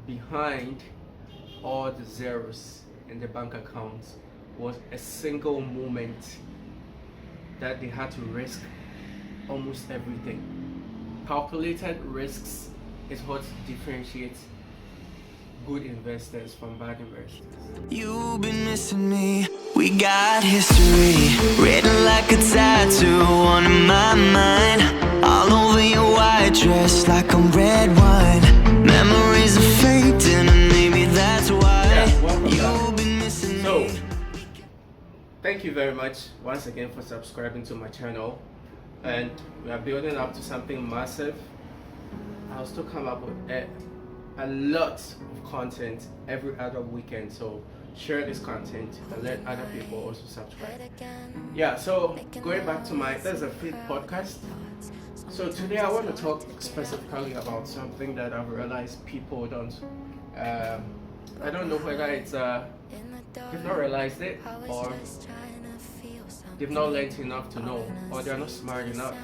behind all the zeros in the bank accounts was a single moment that they had to risk almost everything. Calculated risks is what differentiates good investors from bad investors. You've been missing me. We got history written like a tattoo on my mind. All over your white dress like I'm red wine. Memories are fading and maybe that's why you've been missing So, me. thank you very much once again for subscribing to my channel, and we are building up to something massive. I'll still come up with a lot of content every other weekend, so share this content and let other people also subscribe. Yeah, so going back to that's a fifth podcast. So today I want to talk specifically about something that I've realized people don't I don't know whether it's they've not realized it, or they've not learned enough to know, or they're not smart enough.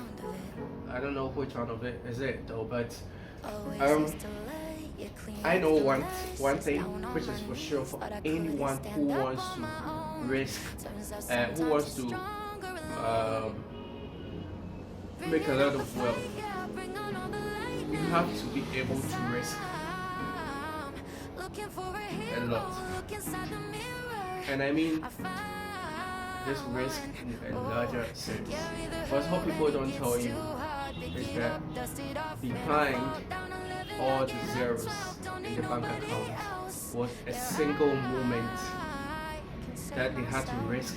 I don't know which one of it is it though, but I know one thing which is for sure for anyone who wants to risk, who wants to make a lot of wealth. You have to be able to risk a lot, and I mean this risk in a larger sense. Because what people don't tell you is that behind all the zeros in the bank account was a single moment that they had to risk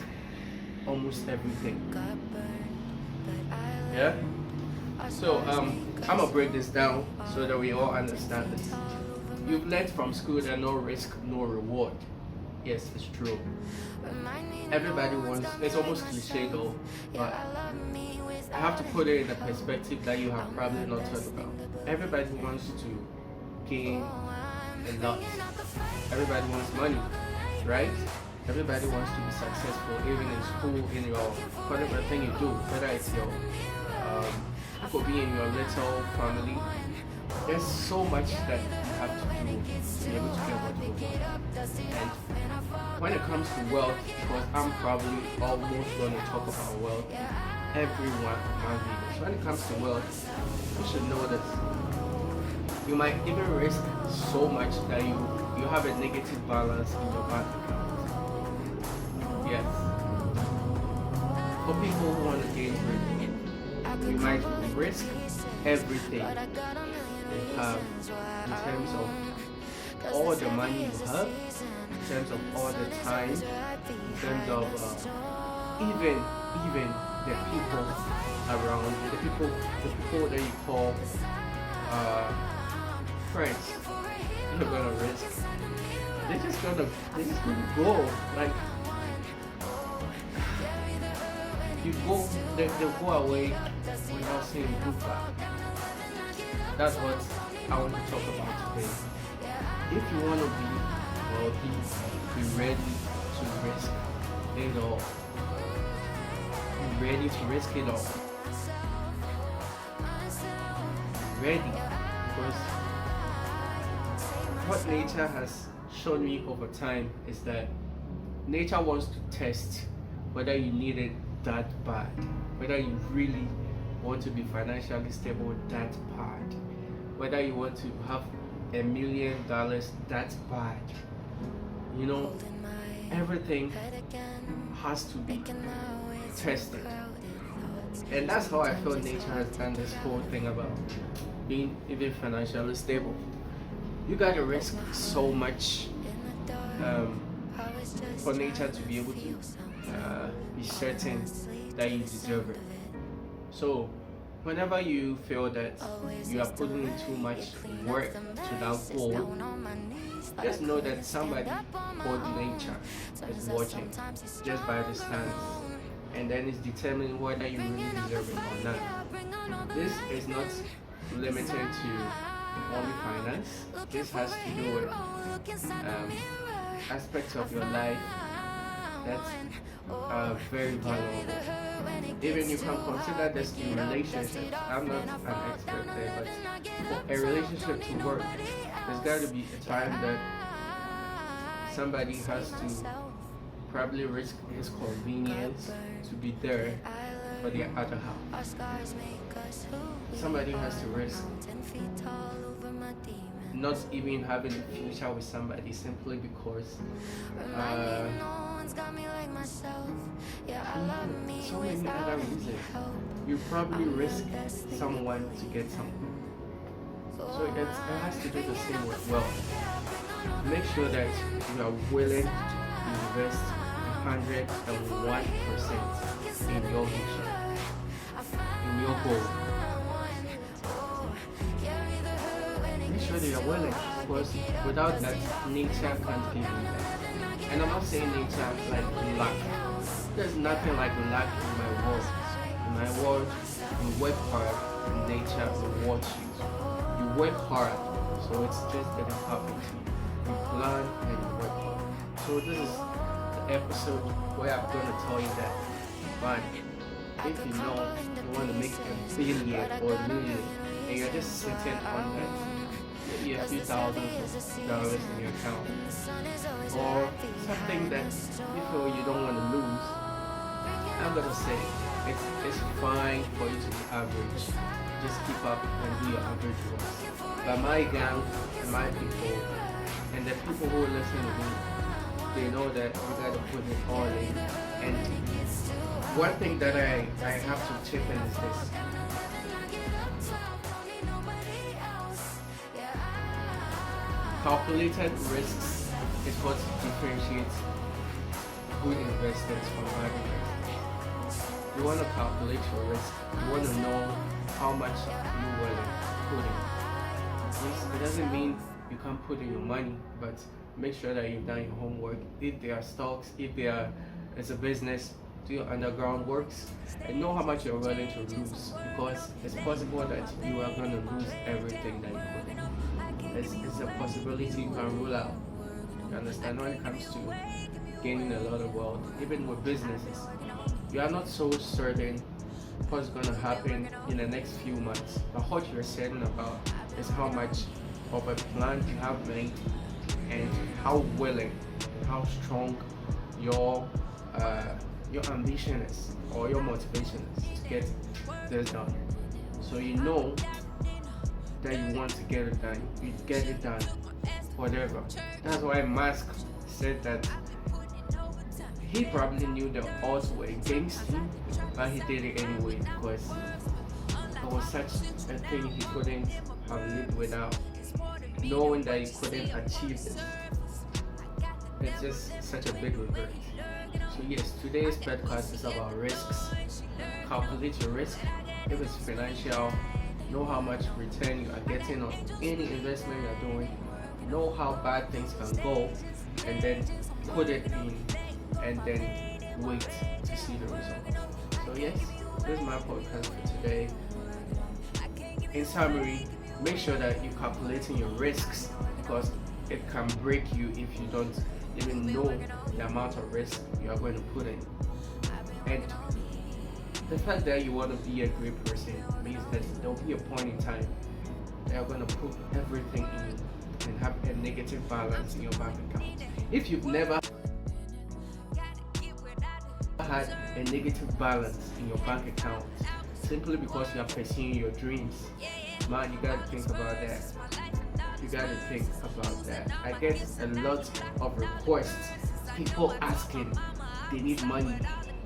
almost everything. Yeah? So I'm gonna break this down so that we all understand this. You've learned from school that no risk, no reward. Yes, it's true. Everybody wants, it's almost cliche though, but I have to put it in a perspective that you have probably not thought about. Everybody wants to gain a lot. Everybody wants money, right? Everybody wants to be successful, even in school, in your whatever thing you do, whether it's your it could be in your little family. There's so much that you have to do to be able to get what you want. And when it comes to wealth, because I'm probably almost going to talk about wealth every one of my videos. When it comes to wealth, you should know that you might even risk so much that you have a negative balance in your bank account. Yes. For people who want to gain rich, you might risk everything they have in terms of all the money you have, in terms of all the time, in terms of even the people around you, the people that you call friends. You're gonna risk. They're just gonna go like they'll go away without saying goodbye. That's what I want to talk about today. If you want to be wealthy, be ready to risk it all. Be ready to risk it all. Ready, because what nature has shown me over time is that nature wants to test whether you need it that bad, whether you really want to be financially stable that bad, whether you want to have $1 million that bad. You know, everything has to be tested. And that's how I feel nature has done this whole thing about being even financially stable. You gotta risk so much for nature to be able to be certain that you deserve it. So whenever you feel that you are putting in too much work to that goal, just know that somebody called nature is watching just by the stance, and then it's determining whether you really deserve it or not. This is not limited to only finance. This has to do with aspects of your life that's very valuable. Even you can consider this in relationships. I'm not an expert there, but for a relationship to work, there's got to be a time that somebody has to probably risk his convenience to be there for the other half. Somebody has to risk not even having a future with somebody simply because so many other reasons. You probably risk someone to get something. So it has to do the same with wealth. Make sure that you are willing to invest 101% in your vision, in your goal. Make sure that you are willing, because without that, nature can't give you that. And I'm not saying nature like luck. There's nothing like luck in my world. In my world, you work hard and nature rewards you. You work hard, so it's just getting happen to you. You plan and you work hard. So this is the episode where I'm gonna tell you that, man, if you know you want to make a billion or a million and you're just sitting on that, maybe a few $1,000s in your account, or something that you feel you don't want to lose, I'm gonna say it's fine for you to be average. Just keep up and do your average work. But my gang and my people and the people who listen to me, they know that you gotta put it all in. And one thing that I have to chip in is this. Calculated risks is what differentiates good investors from bad investors. You want to calculate your risk. You want to know how much you will put in. Yes, it doesn't mean you can't put in your money, but make sure that you've done your homework. If there are stocks, if it's a business, do your underground works, and know how much you're willing to lose, because it's possible that you are going to lose everything that you put in. It's a possibility you can rule out. You understand? When it comes to gaining a lot of wealth, even with businesses, you are not so certain what's going to happen in the next few months. But what you're certain about is how much of a plan you have made and how willing, how strong your ambition is or your motivation is to get this done. So you know that you want to get it done, you get it done, whatever. That's why Musk said that he probably knew the odds were against him, but he did it anyway because it was such a thing he couldn't have lived without, knowing that he couldn't achieve it. It's just such a big regret. So yes, today's podcast is about risks. Calculate your risk. If it's financial, know how much return you are getting on any investment you're doing, know how bad things can go, and then put it in and then wait to see the result. So yes, this is my podcast for today. In summary, make sure that you're calculating your risks, because it can break you if you don't even know the amount of risk you are going to put in. And the fact that you want to be a great person means that there will be a point in time that you're going to put everything in and have a negative balance in your bank account. If you've never had a negative balance in your bank account simply because you are pursuing your dreams, man, you gotta think about that. You gotta think about that. I get a lot of requests, people asking, they need money,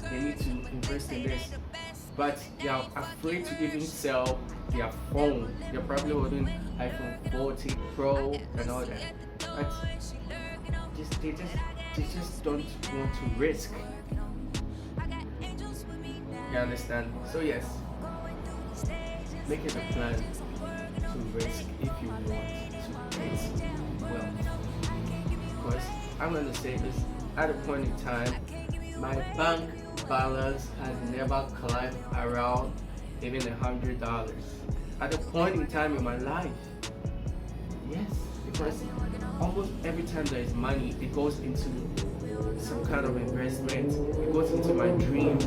they need to invest in this, but they are afraid to even sell their phone. They're probably holding iPhone 14 Pro and all that, but they just don't want to risk. You understand? So yes, make it a plan to risk if you want to get wealth. Because I'm going to say this, at a point in time, my bank balance has never climbed around even $100. At a point in time in my life, yes, because almost every time there is money, it goes into some kind of investment, it goes into my dream.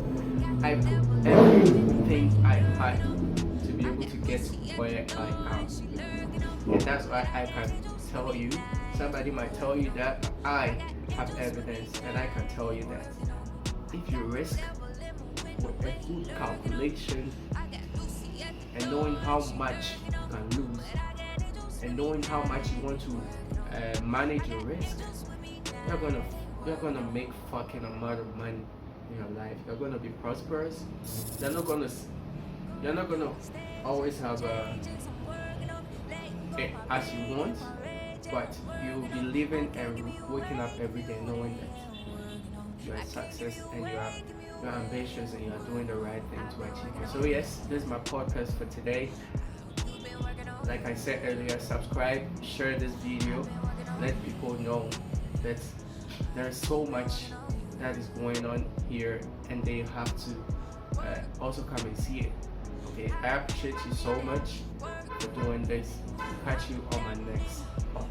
I put everything I had to be able to get where I am. And that's why I can tell you, somebody might tell you that. I have evidence and I can tell you that if you risk with a good calculation and knowing how much you can lose and knowing how much you want to manage your risk, you're gonna make fucking amount of money in your life. You're gonna be prosperous. You're not gonna always have it as you want, but you'll be living and waking up every day knowing that you're a success and you're ambitious and you're doing the right thing to achieve it. So yes, this is my podcast for today. Like I said earlier, subscribe, share this video, let people know that there's so much that is going on here and they have to also come and see it. Okay, I appreciate you so much for doing this. Catch you on my next podcast.